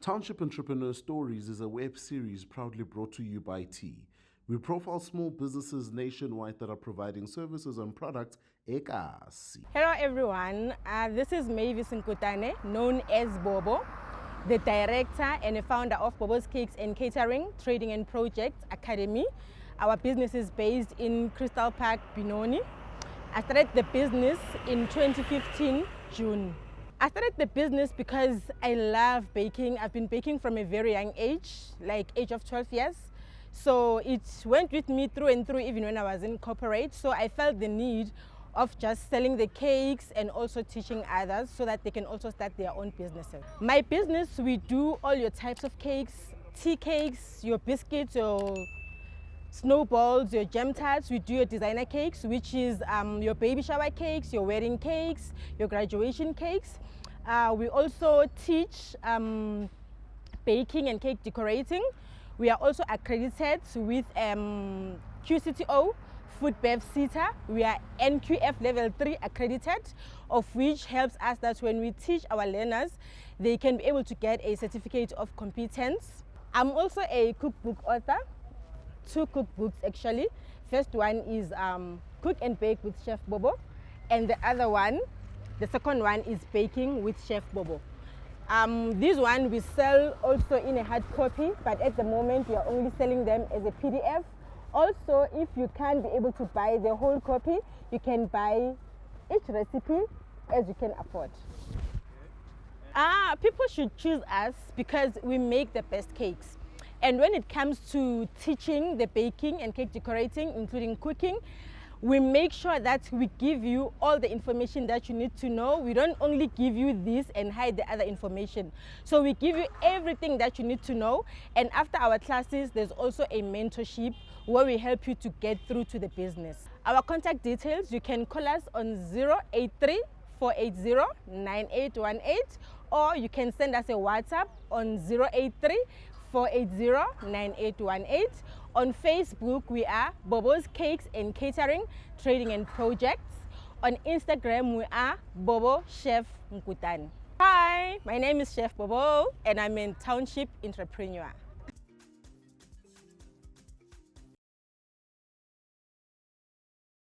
Township Entrepreneurs Stories is a web series proudly brought to you by T. We profile small businesses nationwide that are providing services and products ekasi. Hello everyone, this is Mavis in Cutane, known as Bobo, the director and a founder of Bobo's Cakes and Catering, Trading and Projects Academy. Our business is based in Crystal Park, Benoni. I started the business in 2015, June. I started the business because I love baking. I've been baking from a very young age, like age of 12 years. So it went with me through and through even when I was in corporate. So I felt the need of just selling the cakes and also teaching others so that they can also start their own businesses. My business, we do all your types of cakes, tea cakes, your biscuits, your snowballs, your gem tarts. We do your designer cakes, which is your baby shower cakes, your wedding cakes, your graduation cakes. We also teach baking and cake decorating. We are also accredited with QCTO, Food Bev CETA. We are NQF level 3 accredited, of which helps us that when we teach our learners, they can be able to get a certificate of competence. I'm also a cookbook author, 2 cookbooks actually. First one is Cook and Bake with Chef Bobo, and the second one is Baking with Chef Bobo. This one we sell also in a hard copy, but at the moment we are only selling them as a PDF. Also, if you can't be able to buy the whole copy, you can buy each recipe as you can afford. People should choose us because we make the best cakes. And when it comes to teaching the baking and cake decorating, including cooking, we make sure that we give you all the information that you need to know. We don't only give you this and hide the other information. So we give you everything that you need to know. And after our classes, there's also a mentorship where we help you to get through to the business. Our contact details, you can call us on 083 480 9818, or you can send us a WhatsApp on 083 480 9818. On Facebook, we are Bobo's Cakes and Catering, Trading and Projects. On Instagram, we are Bobo Chef Cutane. Hi, my name is Chef Bobo and I'm a Township Entrepreneur.